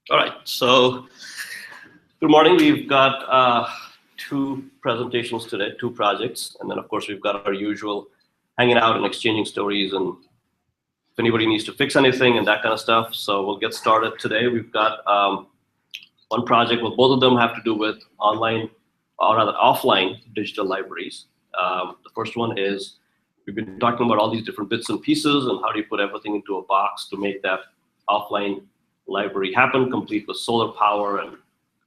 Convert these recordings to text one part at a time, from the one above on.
All right, so good morning. We've got two presentations today, two projects, and then of course we've got our usual hanging out and exchanging stories and if anybody needs to fix anything and that kind of stuff. So we'll get started today. We've got one project, well, both of them have to do with online, or rather offline digital libraries. The first one is, we've been talking about all these different bits and pieces and how do you put everything into a box to make that offline library happen, complete with solar power and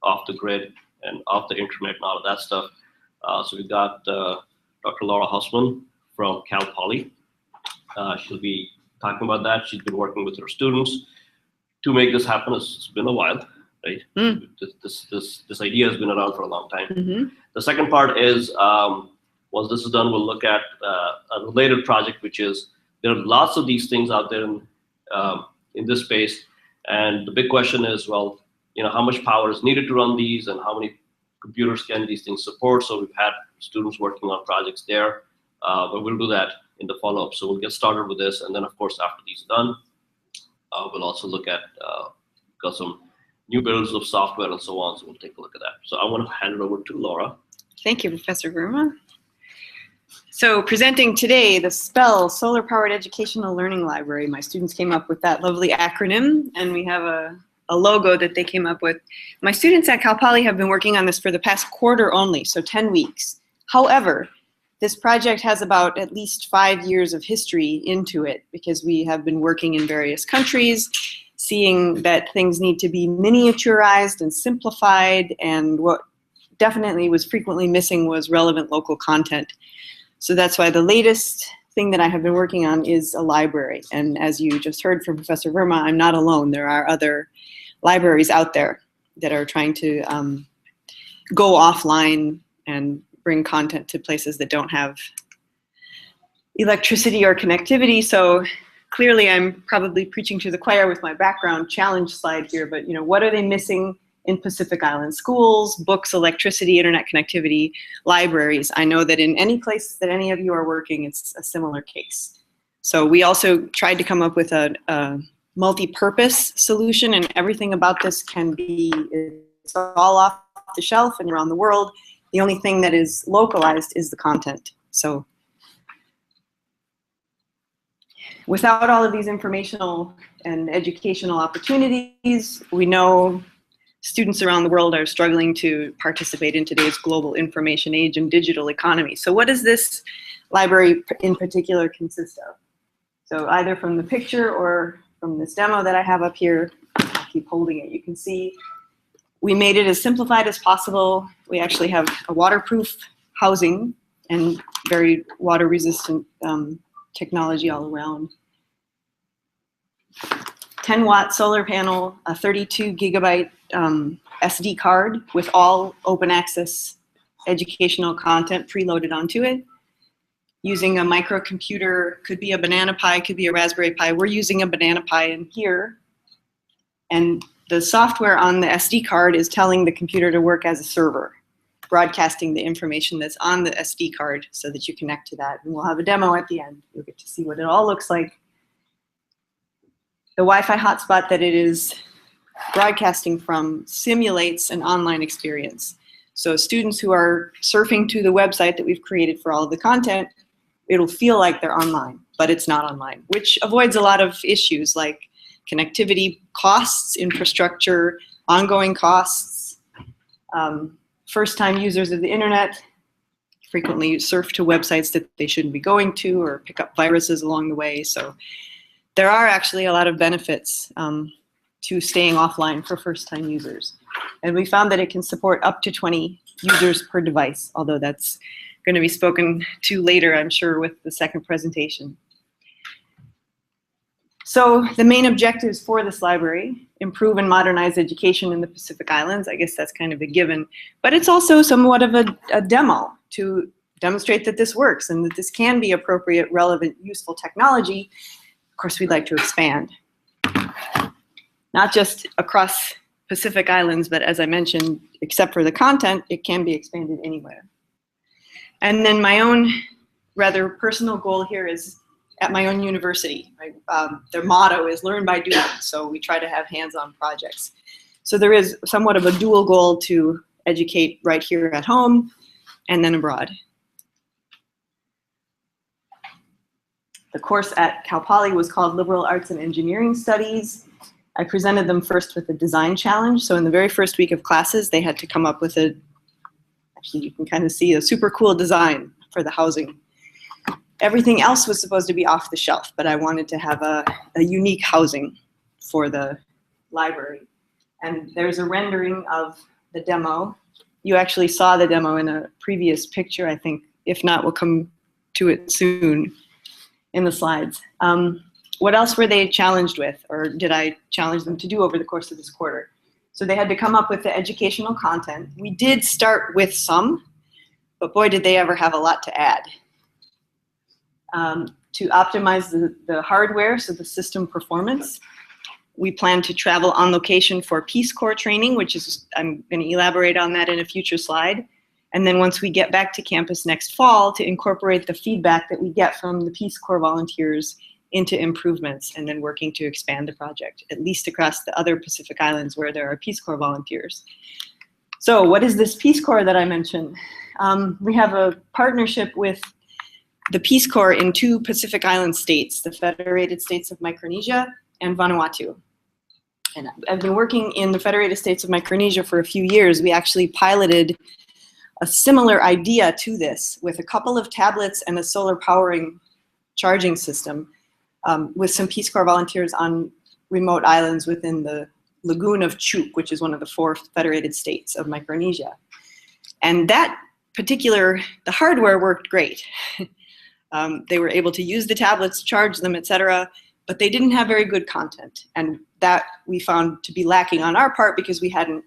off the grid and off the internet and all of that stuff. So we've got Dr. Laura Hausman from Cal Poly. She'll be talking about that. She's been working with her students to make this happen. It's been a while, right? This idea has been around for a long time. Mm-hmm. The second part is, once this is done, we'll look at a related project, which is there are lots of these things out there in this space. And the big question is, well, how much power is needed to run these and how many computers can these things support? So we've had students working on projects there, but we'll do that in the follow-up. So we'll get started with this. And then of course, after these are done, we'll also look at got some new builds of software and so on. So we'll take a look at that. So I want to hand it over to Laura. Thank you, Professor Verma. So presenting today, the SPELL, Solar Powered Educational Learning Library. My students came up with that lovely acronym, and we have a logo that they came up with. My students at Cal Poly have been working on this for the past quarter only, so 10 weeks. However, this project has about at least 5 years of history into it because we have been working in various countries, seeing that things need to be miniaturized and simplified, and what definitely was frequently missing was relevant local content. So that's why the latest thing that I have been working on is a library. And as you just heard from Professor Verma, I'm not alone. There are other libraries out there that are trying to go offline and bring content to places that don't have electricity or connectivity. So clearly I'm probably preaching to the choir with my background challenge slide here, but what are they missing in Pacific Island schools? Books, electricity, internet connectivity, libraries. I know that in any place that any of you are working, it's a similar case. So we also tried to come up with a multi-purpose solution, and everything about this can be, it's all off the shelf and around the world. The only thing that is localized is the content. So without all of these informational and educational opportunities, we know students around the world are struggling to participate in today's global information age and digital economy. So what does this library in particular consist of? So either from the picture or from this demo that I have up here, I'll keep holding it, you can see we made it as simplified as possible. We actually have a waterproof housing and very water resistant technology all around. 10-watt solar panel, a 32 gigabyte SD card with all open access educational content preloaded onto it. Using a microcomputer, could be a Banana Pi, could be a Raspberry Pi. We're using a Banana Pi in here. And the software on the SD card is telling the computer to work as a server, broadcasting the information that's on the SD card so that you connect to that. And we'll have a demo at the end. You'll get to see what it all looks like. The Wi-Fi hotspot that it is broadcasting from simulates an online experience. So students who are surfing to the website that we've created for all of the content, it'll feel like they're online, but it's not online, which avoids a lot of issues like connectivity costs, infrastructure, ongoing costs. First-time users of the internet frequently surf to websites that they shouldn't be going to or pick up viruses along the way. So there are actually a lot of benefits to staying offline for first-time users. And we found that it can support up to 20 users per device, although that's going to be spoken to later, I'm sure, with the second presentation. So the main objectives for this library: improve and modernize education in the Pacific Islands. I guess that's kind of a given, but it's also somewhat of a demo to demonstrate that this works and that this can be appropriate, relevant, useful technology. Of course, we'd like to expand, not just across Pacific Islands, but as I mentioned, except for the content, it can be expanded anywhere. And then my own rather personal goal here is at my own university. Right? Their motto is learn by doing, so we try to have hands-on projects. So there is somewhat of a dual goal to educate right here at home and then abroad. The course at Cal Poly was called Liberal Arts and Engineering Studies. I presented them first with a design challenge. So in the very first week of classes, they had to come up with actually you can kind of see a super cool design for the housing. Everything else was supposed to be off the shelf, but I wanted to have a unique housing for the library. And there's a rendering of the demo. You actually saw the demo in a previous picture, I think. If not, we'll come to it soon in the slides. What else were they challenged with, or did I challenge them to do over the course of this quarter? So they had to come up with the educational content. We did start with some, but boy, did they ever have a lot to add. To optimize the hardware, so the system performance, we plan to travel on location for Peace Corps training, which is, I'm going to elaborate on that in a future slide. And then once we get back to campus next fall, to incorporate the feedback that we get from the Peace Corps volunteers into improvements, and then working to expand the project, at least across the other Pacific Islands where there are Peace Corps volunteers. So what is this Peace Corps that I mentioned? We have a partnership with the Peace Corps in 2 Pacific Island states, the Federated States of Micronesia and Vanuatu. And I've been working in the Federated States of Micronesia for a few years. We actually piloted a similar idea to this with a couple of tablets and a solar powering charging system with some Peace Corps volunteers on remote islands within the lagoon of Chuuk, which is one of the 4 Federated States of Micronesia. And that particular, the hardware worked great. They were able to use the tablets, charge them, etc., but they didn't have very good content. And that we found to be lacking on our part because we hadn't,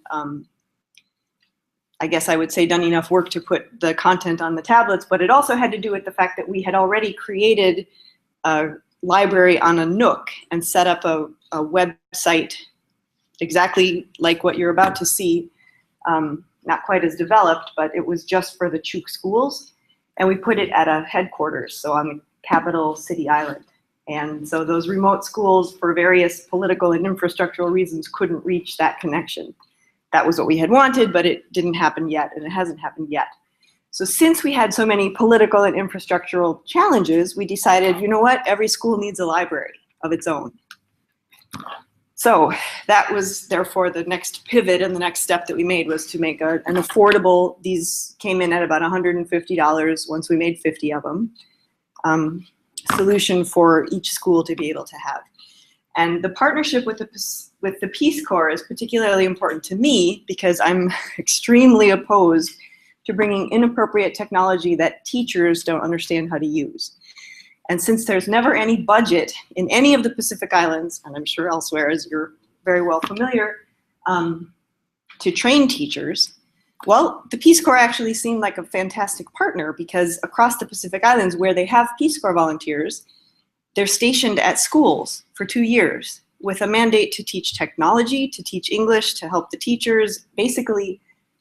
I guess I would say, done enough work to put the content on the tablets, but it also had to do with the fact that we had already created a library on a Nook and set up a website exactly like what you're about to see, not quite as developed, but it was just for the Chuuk schools. And we put it at a headquarters, so on the capital city island. And so those remote schools, for various political and infrastructural reasons, couldn't reach that connection. That was what we had wanted, but it didn't happen yet, and it hasn't happened yet. So since we had so many political and infrastructural challenges, we decided, you know what, every school needs a library of its own. So that was therefore the next pivot, and the next step that we made was to make an affordable, these came in at about $150 once we made 50 of them, solution for each school to be able to have. And the partnership with the Peace Corps is particularly important to me because I'm extremely opposed to bringing inappropriate technology that teachers don't understand how to use. And since there's never any budget in any of the Pacific Islands, and I'm sure elsewhere, as you're very well familiar, to train teachers, well, the Peace Corps actually seemed like a fantastic partner because across the Pacific Islands where they have Peace Corps volunteers, they're stationed at schools for 2 years with a mandate to teach technology, to teach English, to help the teachers, basically,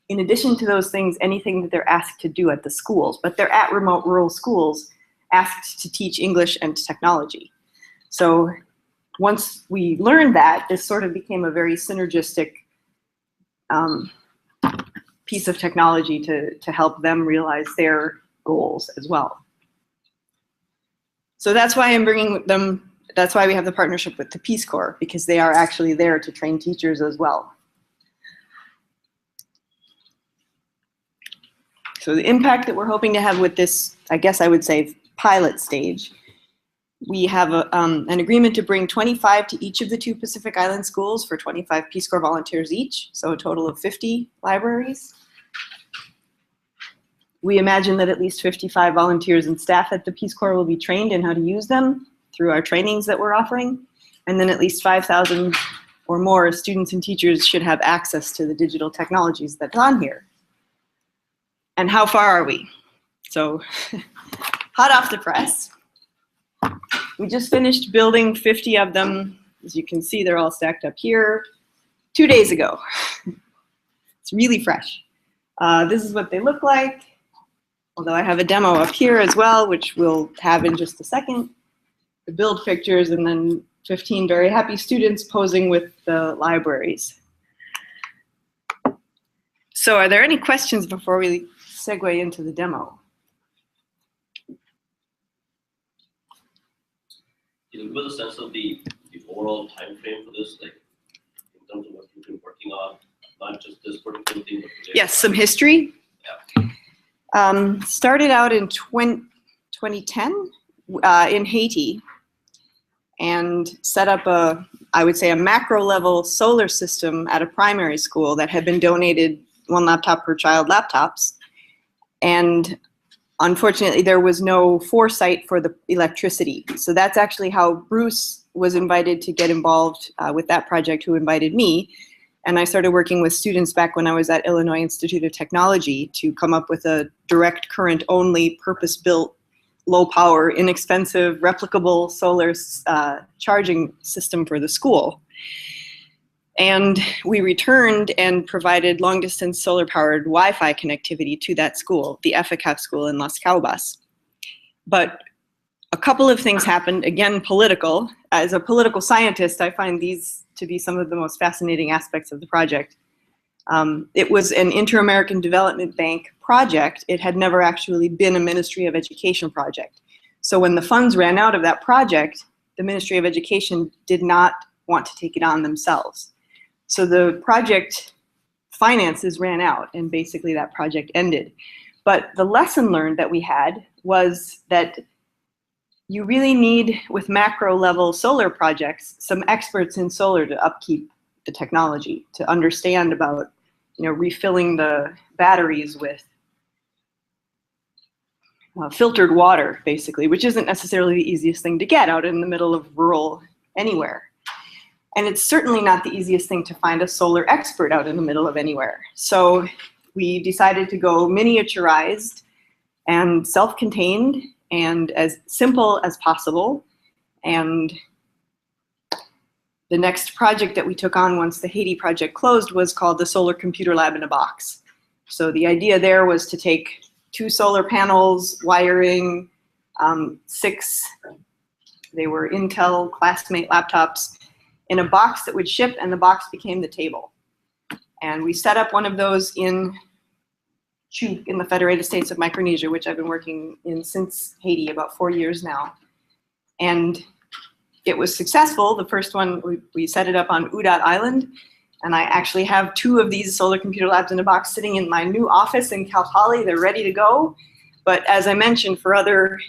in addition to those things, anything that they're asked to do at the schools. But they're at remote rural schools asked to teach English and technology. So once we learned that, this sort of became a very synergistic piece of technology to help them realize their goals as well. So that's why I'm bringing them, that's why we have the partnership with the Peace Corps, because they are actually there to train teachers as well. So the impact that we're hoping to have with this, I guess I would say, pilot stage, we have an agreement to bring 25 to each of the 2 Pacific Island schools for 25 Peace Corps volunteers each, so a total of 50 libraries. We imagine that at least 55 volunteers and staff at the Peace Corps will be trained in how to use them through our trainings that we're offering, and then at least 5,000 or more students and teachers should have access to the digital technologies that's on here. And how far are we? So, hot off the press. We just finished building 50 of them. As you can see, they're all stacked up here 2 days ago. It's really fresh. This is what they look like, although I have a demo up here as well, which we'll have in just a second. The build pictures, and then 15 very happy students posing with the libraries. So are there any questions before we segue into the demo? Can you give us a sense of the overall time frame for this, like in terms of what you've been working on, not just this particular thing, but today? Yes, some history. Yeah. Started out in 2010 in Haiti and set up I would say a macro level solar system at a primary school that had been donated 1 laptop per child laptops. And unfortunately, there was no foresight for the electricity. So that's actually how Bruce was invited to get involved with that project, who invited me. And I started working with students back when I was at Illinois Institute of Technology to come up with a direct current only purpose-built, low power, inexpensive, replicable solar charging system for the school. And we returned and provided long-distance solar-powered Wi-Fi connectivity to that school, the EFICAF school in Las Caubas. But a couple of things happened, again, political. As a political scientist, I find these to be some of the most fascinating aspects of the project. It was an Inter-American Development Bank project. It had never actually been a Ministry of Education project. So when the funds ran out of that project, the Ministry of Education did not want to take it on themselves. So the project finances ran out, and basically that project ended. But the lesson learned that we had was that you really need, with macro level solar projects, some experts in solar to upkeep the technology, to understand about, refilling the batteries with filtered water, basically, which isn't necessarily the easiest thing to get out in the middle of rural anywhere. And it's certainly not the easiest thing to find a solar expert out in the middle of anywhere. So we decided to go miniaturized and self-contained and as simple as possible. And the next project that we took on once the Haiti project closed was called the Solar Computer Lab in a Box. So the idea there was to take 2 solar panels, wiring, 6, they were Intel Classmate laptops, in a box that would ship, and the box became the table. And we set up one of those in Chuuk in the Federated States of Micronesia, which I've been working in since Haiti, about 4 years now. And it was successful. The first one, we set it up on Udat Island, and I actually have 2 of these solar computer labs in a box sitting in my new office in Cal Poly. They're ready to go. But as I mentioned, for other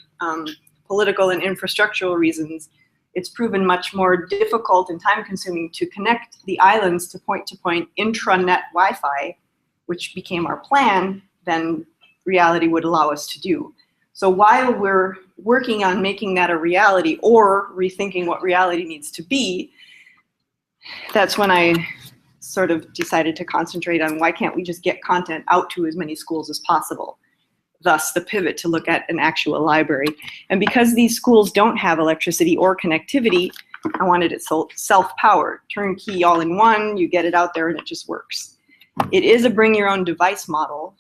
political and infrastructural reasons, it's proven much more difficult and time-consuming to connect the islands to point-to-point intranet Wi-Fi, which became our plan, than reality would allow us to do. So while we're working on making that a reality or rethinking what reality needs to be, that's when I sort of decided to concentrate on why can't we just get content out to as many schools as possible. Thus the pivot to look at an actual library. And because these schools don't have electricity or connectivity, I wanted it self-powered, turnkey, all-in-one. You get it out there and it just works. It is a bring your own device model.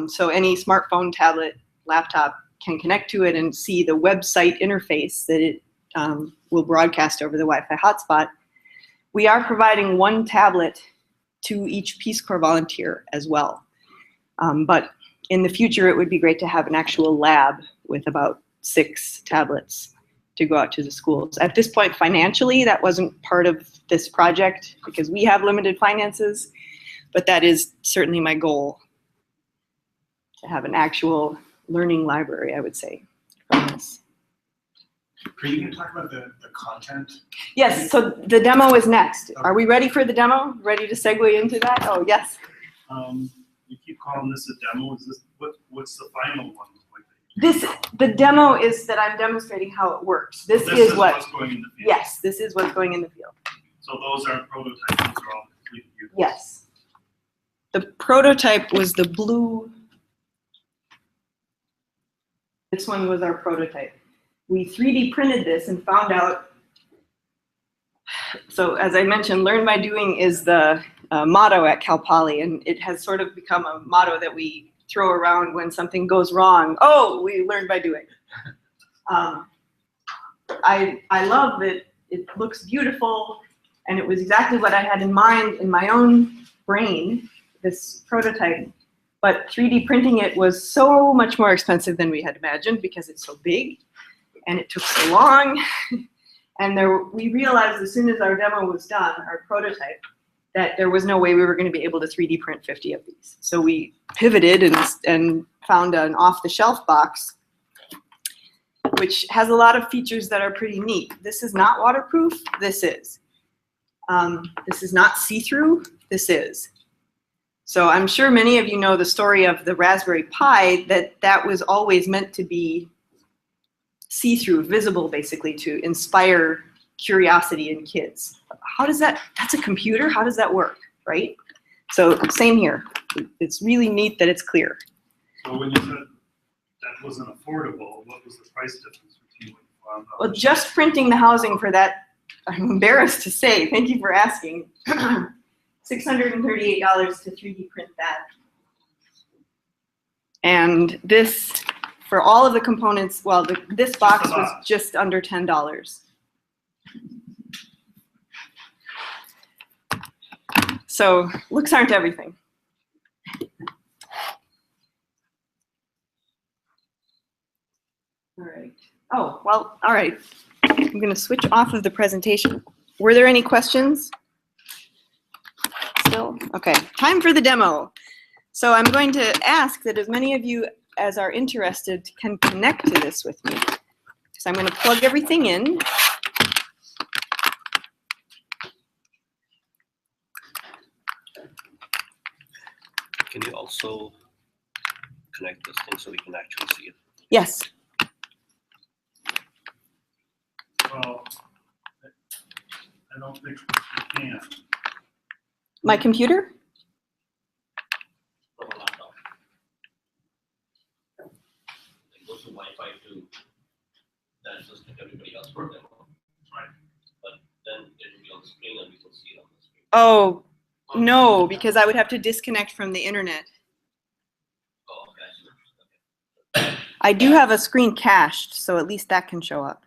So any smartphone, tablet, laptop can connect to it and see the website interface that it will broadcast over the Wi-Fi hotspot. We are providing 1 tablet to each Peace Corps volunteer as well. But in the future, it would be great to have an actual lab with about 6 tablets to go out to the schools. At this point, financially, that wasn't part of this project because we have limited finances, but that is certainly my goal, to have an actual learning library, I would say, from this. Are you going to talk about the content? Yes, so the demo is next. Are we ready for the demo? Ready to segue into that? Oh, yes. You keep calling this a demo. Is this what's the final one? The demo is that I'm demonstrating how it works. This is what's going in the field. Yes, this is what's going in the field. So those aren't prototypes, those are all completed units. Yes. The prototype was the blue. This one was our prototype. We 3D printed this and found out, so as I mentioned, learn by doing is the motto at Cal Poly, and it has sort of become a motto that we throw around when something goes wrong. Oh, we learn by doing. I love that it looks beautiful, and it was exactly what I had in mind in my own brain, this prototype, but 3D printing it was so much more expensive than we had imagined because it's so big and it took so long. And we realized as soon as our demo was done, our prototype, that there was no way we were going to be able to 3D print 50 of these. So we pivoted and found an off-the-shelf box, which has a lot of features that are pretty neat. This is not waterproof. This is. This is not see-through. This is. So I'm sure many of you know the story of the Raspberry Pi, that was always meant to be see-through, visible, basically, to inspire curiosity in kids. How does that's a computer, how does that work, right? So same here. It's really neat that it's clear. So when you said that wasn't affordable, what was the price difference between what you found out? Well, just printing the housing for that, I'm embarrassed to say, thank you for asking, $638 to 3D print that. And this, for all of the components, well, this box was just under $10. So looks aren't everything. All right. Oh, well, all right. I'm going to switch off of the presentation. Were there any questions? Still? Okay, time for the demo. So I'm going to ask that as many of you as are interested can connect to this with me. So I'm going to plug everything in. Can you also connect this thing so we can actually see it? Yes. Well, I don't think you can. My computer? From a laptop. It goes to Wi-Fi to that's just like everybody else for them. Right. But then it will be on the screen and we can see it on the screen. Oh, no, because I would have to disconnect from the internet. Oh, okay. Okay. I do have a screen cached, so at least that can show up.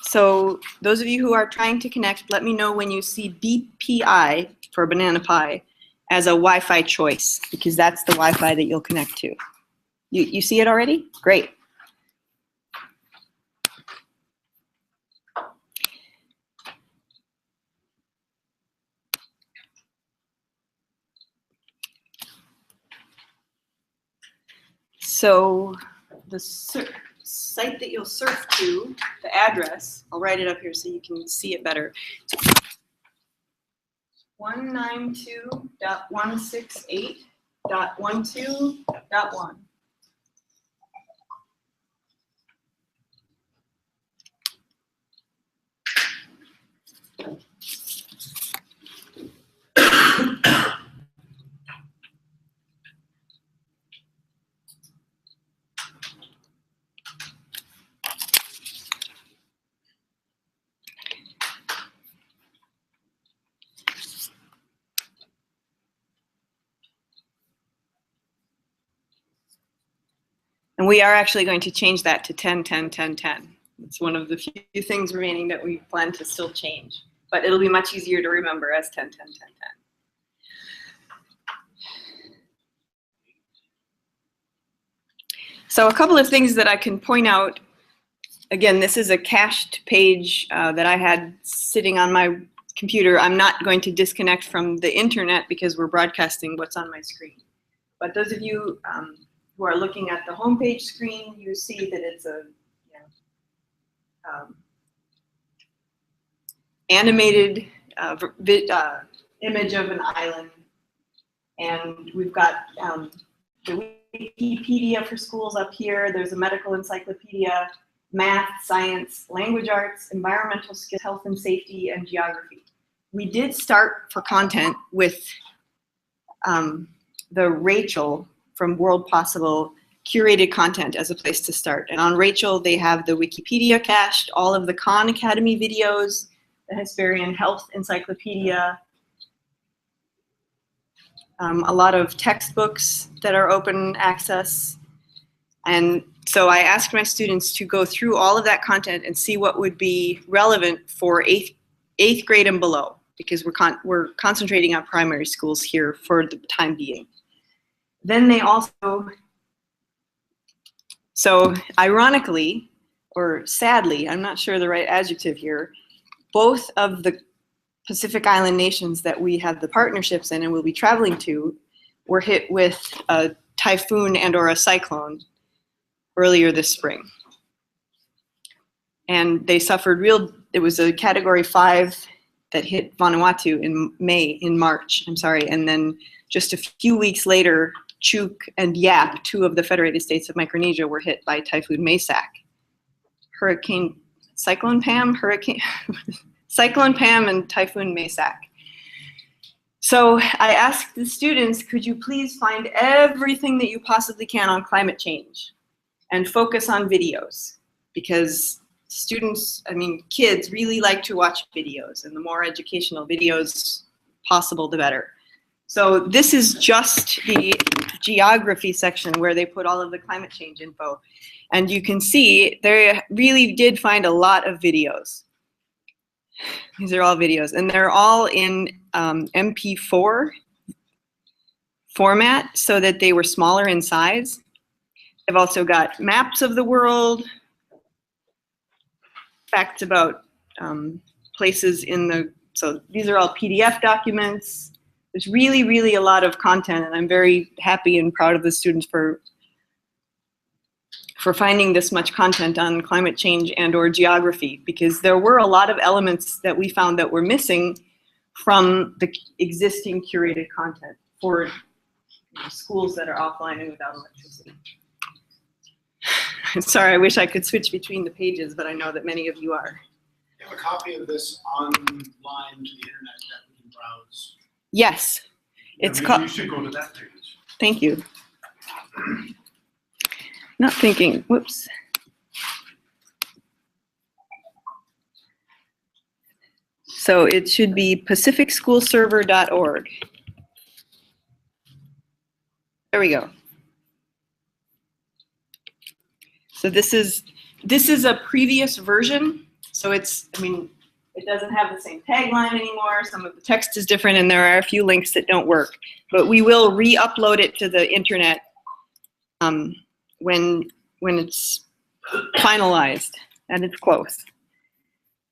So those of you who are trying to connect, let me know when you see BPI for Banana Pi as a Wi-Fi choice, because that's the Wi-Fi that you'll connect to. You see it already? Great. So the site that you'll surf to, the address, I'll write it up here so you can see it better. 192.168.12.1. And we are actually going to change that to 10, 10, 10, 10. It's one of the few things remaining that we plan to still change. But it'll be much easier to remember as 10, 10, 10, 10. So a couple of things that I can point out. Again, this is a cached page that I had sitting on my computer. I'm not going to disconnect from the internet because we're broadcasting what's on my screen. But those of you who are looking at the homepage screen, you see that it's a animated image of an island. And we've got the Wikipedia for schools up here. There's a medical encyclopedia, math, science, language arts, environmental skills, health and safety, and geography. We did start for content with the Rachel from World Possible curated content as a place to start. And on Rachel, they have the Wikipedia cached, all of the Khan Academy videos, the Hesperian Health Encyclopedia, a lot of textbooks that are open access. And so I asked my students to go through all of that content and see what would be relevant for 8th 8th grade and below, because we're concentrating on primary schools here for the time being. Then they also, so ironically, or sadly, I'm not sure the right adjective here, both of the Pacific Island nations that we have the partnerships in and will be traveling to were hit with a typhoon and or a cyclone earlier this spring. And they suffered it was a category 5 that hit Vanuatu in March, and then just a few weeks later, Chuuk and Yap, 2 of the Federated States of Micronesia, were hit by Typhoon Maysak. Cyclone Pam and Typhoon Maysak. So I asked the students, could you please find everything that you possibly can on climate change and focus on videos? Because students, kids really like to watch videos, and the more educational videos possible, the better. So this is just the geography section where they put all of the climate change info. And you can see they really did find a lot of videos. These are all videos, and they're all in MP4 format so that they were smaller in size. They've also got maps of the world, facts about places so these are all PDF documents. There's really, really a lot of content, and I'm very happy and proud of the students for finding this much content on climate change and or geography, because there were a lot of elements that we found that were missing from the existing curated content for schools that are offline and without electricity. Sorry, I wish I could switch between the pages, but I know that many of you are. You have a copy of this online to the internet that we can browse. Yes, it's called. You should go to that page. Thank you. Not thinking, whoops. So it should be pacificschoolserver.org. There we go. So this is a previous version. So it's, it doesn't have the same tagline anymore. Some of the text is different, and there are a few links that don't work. But we will re-upload it to the internet when it's finalized, and it's close.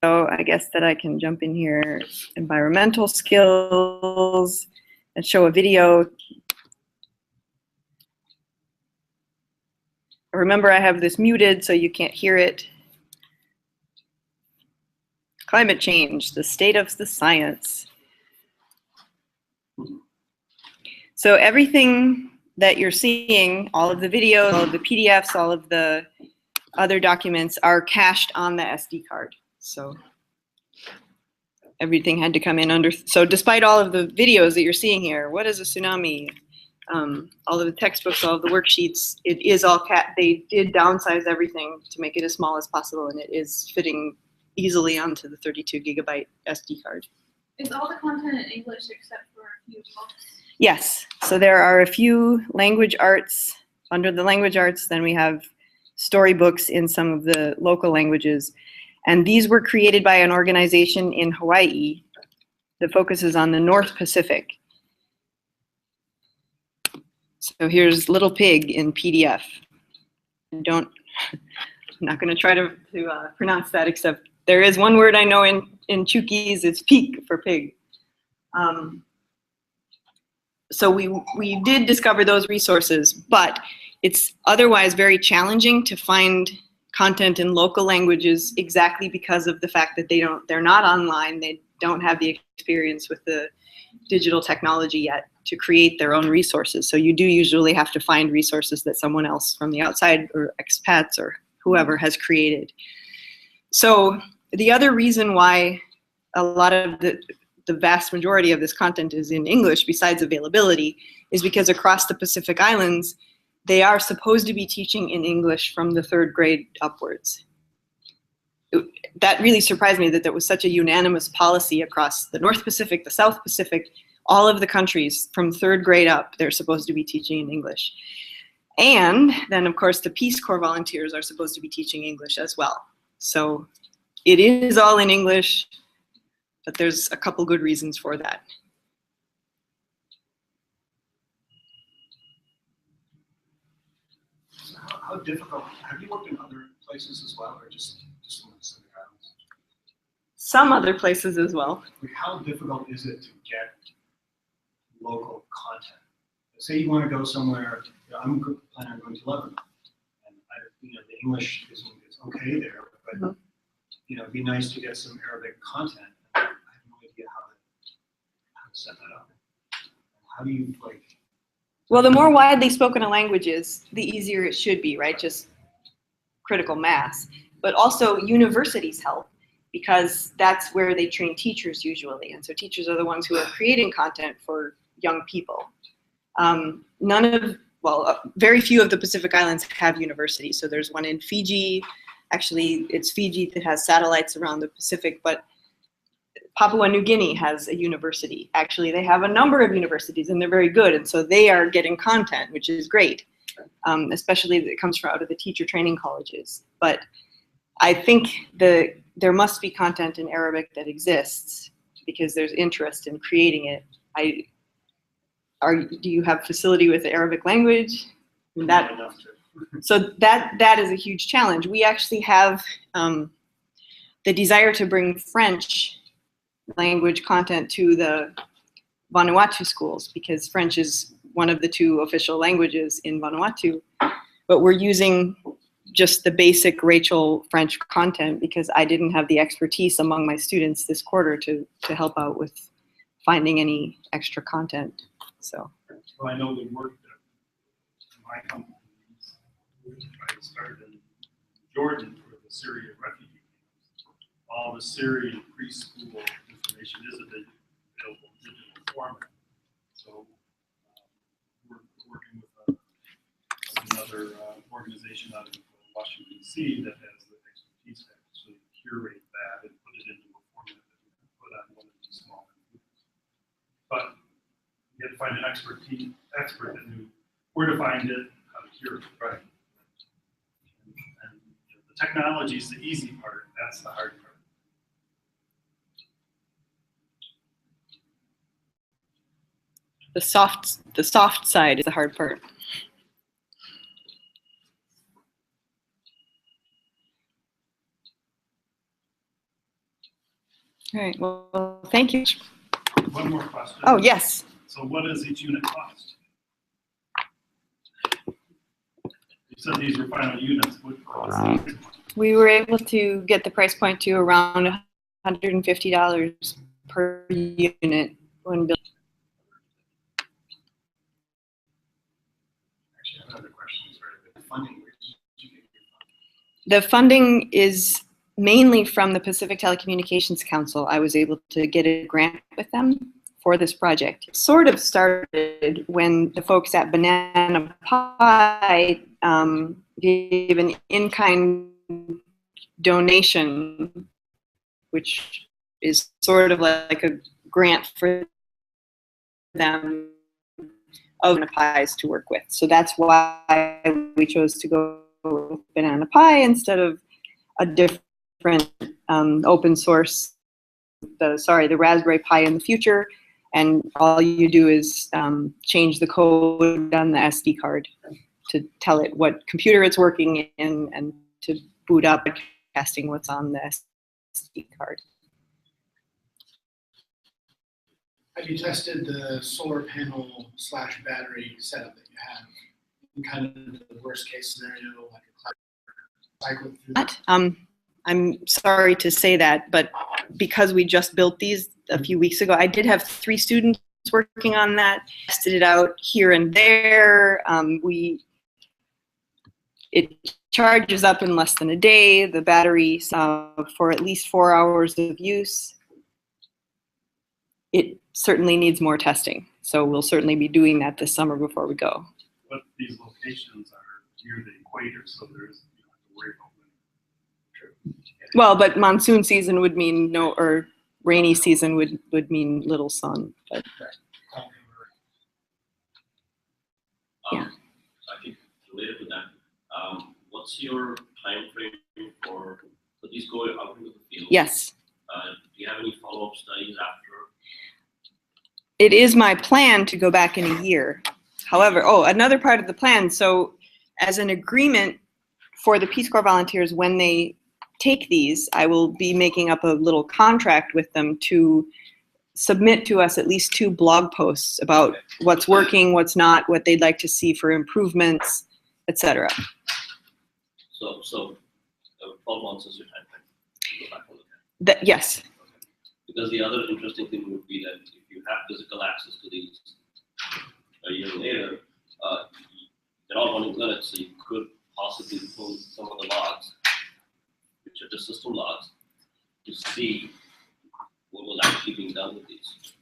So I guess that I can jump in here, environmental skills, and show a video. Remember, I have this muted so you can't hear it. Climate change, the state of the science. So everything that you're seeing, all of the videos, all of the PDFs, all of the other documents are cached on the SD card. So everything had to come in under, so despite all of the videos that you're seeing here, what is a tsunami? All of the textbooks, all of the worksheets, it is all they did downsize everything to make it as small as possible, and it is fitting easily onto the 32 gigabyte SD card. Is all the content in English except for a few books? Yes, so there are a few language arts. Under the language arts, then we have storybooks in some of the local languages. And these were created by an organization in Hawaii that focuses on the North Pacific. So here's Little Pig in PDF. I'm not going to try to pronounce that, except there is one word I know in Chuukese, it's peak for pig. So we did discover those resources, but it's otherwise very challenging to find content in local languages exactly because of the fact that they're not online, they don't have the experience with the digital technology yet to create their own resources. So you do usually have to find resources that someone else from the outside or expats or whoever has created. So the other reason why a lot of the vast majority of this content is in English, besides availability, is because across the Pacific Islands, they are supposed to be teaching in English from the 3rd grade upwards. That really surprised me that there was such a unanimous policy across the North Pacific, the South Pacific, all of the countries from 3rd grade up, they're supposed to be teaching in English. And then, of course, the Peace Corps volunteers are supposed to be teaching English as well. So it is all in English. But there's a couple good reasons for that. So how difficult, have you worked in other places as well, or just in the Pacific Islands? Some other places as well. Like, how difficult is it to get local content? Say you want to go somewhere, I'm planning on going to Lebanon, and the English it's okay there, but Mhm. it'd be nice to get some Arabic content. I have no idea how to set that up. How do you Well, the more widely spoken a language is, the easier it should be, right? Just critical mass. But also universities help because that's where they train teachers usually. And so teachers are the ones who are creating content for young people. Very few of the Pacific Islands have universities. So there's one in Fiji. Actually, it's Fiji that has satellites around the Pacific, but Papua New Guinea has a university. Actually, they have a number of universities and they're very good. And so they are getting content, which is great, especially that it comes from out of the teacher training colleges. But I think there must be content in Arabic that exists because there's interest in creating it. Do you have facility with the Arabic language? So that is a huge challenge. We actually have the desire to bring French language content to the Vanuatu schools because French is one of the 2 official languages in Vanuatu. But we're using just the basic Rachel French content because I didn't have the expertise among my students this quarter to help out with finding any extra content. So. Well, I know the work that my company, I started in Jordan for the Syrian refugee camps. All the Syrian preschool information is available in digital format. So we're working with another organization out of Washington, D.C. that has the expertise to actually curate that and put it into a format that we can put on one of these small computers. But you have to find an expert that knew where to find it, how to curate it, right? And the technology is the easy part. That's the hard part. The soft side is the hard part. All right, well, thank you. One more question. Oh, yes. So what does each unit cost? You said these were final units. What cost? We were able to get the price point to around $150 per unit when built. actually have another question? Sorry, the funding, where did you get your funding? The funding is mainly from the Pacific Telecommunications Council. I was able to get a grant with them for this project. It sort of started when the folks at Banana Pie gave an in-kind donation, which is sort of like a grant for them of Banana Pies to work with. So that's why we chose to go with Banana Pie instead of a different open source, the Raspberry Pi in the future. And all you do is change the code on the SD card to tell it what computer it's working in and to boot up casting what's on the SD card. Have you tested the solar panel / battery setup that you have in kind of the worst case scenario, like a cycle through? But, I'm sorry to say that, but because we just built these a few weeks ago, I did have 3 students working on that, tested it out here and there. It charges up in less than a day. The battery for at least 4 hours of use. It certainly needs more testing. So we'll certainly be doing that this summer before we go. But these locations are near the equator, so there's you don't have to worry about wind. Well, but monsoon season would mean no, or rainy season would mean little sun. But Yeah. I think related to that, what's your time frame for these go out into the field? yes. Do you have any follow follow-up studies after? It is my plan to go back in a year. However, another part of the plan, so as an agreement for the Peace Corps volunteers, when they take these, I will be making up a little contract with them to submit to us at least 2 blog posts about what's working, what's not, what they'd like to see for improvements, etc. So 12 months is your time frame to go back and look at it. Yes. Because the other interesting thing would be that if you have physical access to these a year later, they're all running Linux, so you could possibly pull some of the logs, which are just system logs, to see what was actually being done with these.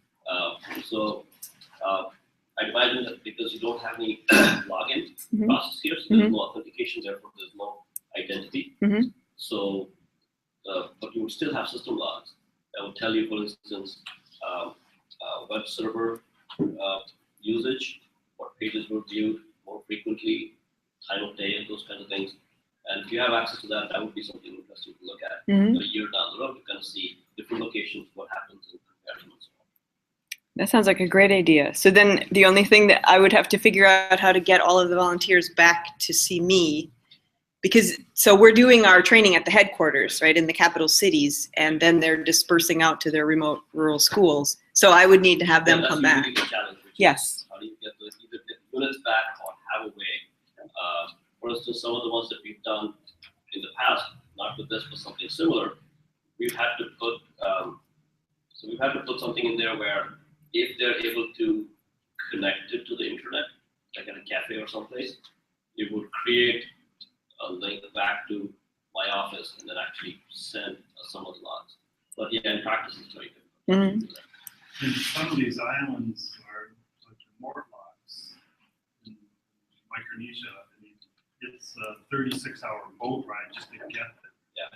I imagine that because you don't have any login Mhm. process here, so there's no authentication, therefore there's no identity. Mhm. So, but you would still have system logs that would tell you, for instance, web server usage, what pages were viewed more frequently, time of day, and those kind of things. And if you have access to that, that would be something interesting to look at. Mhm. A year down the road, you can see different locations, what happens in comparison and so on. That sounds like a great idea. So then the only thing that I would have to figure out how to get all of the volunteers back to see me, because so we're doing our training at the headquarters, right, in the capital cities, and then they're dispersing out to their remote rural schools. So I would need to have them Yeah, come that's back. usually the challenge, which Yes. is how do you get those, either get units back or have a way. For instance, some of the ones that we've done in the past, not with this, but something similar, we've had to put something in there where if they're able to connect it to the internet, like at a cafe or someplace, it would create a link back to my office and then actually send some of the logs. But yeah, in practice, it's very difficult. Mhm. And some of these islands are like remote logs. In Micronesia, I mean, it's a 36-hour boat ride just to get there. Yeah.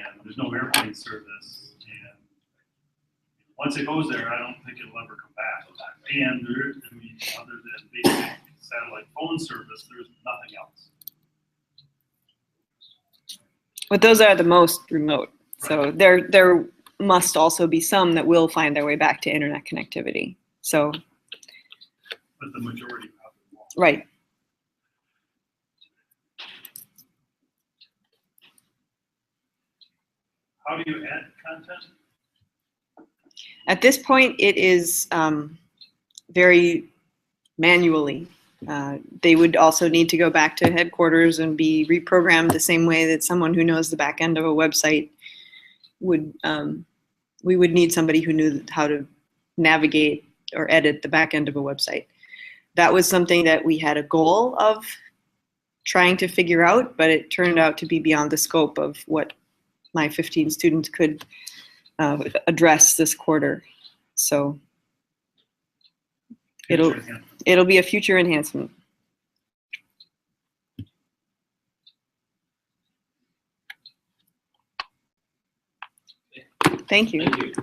And there's no airplane service. And once it goes there, I don't think it'll ever come back. And there, I mean, other than basic satellite phone service, there's nothing else. But those are the most remote. So there must also be some that will find their way back to internet connectivity. So, But the majority probably won't. right. How do you add content? At this point, it is very manually. They would also need to go back to headquarters and be reprogrammed the same way that someone who knows the back end of a website would. We would need somebody who knew how to navigate or edit the back end of a website. That was something that we had a goal of trying to figure out, but it turned out to be beyond the scope of what my 15 students could address this quarter. So it'll be a future enhancement. Thank you. Thank you.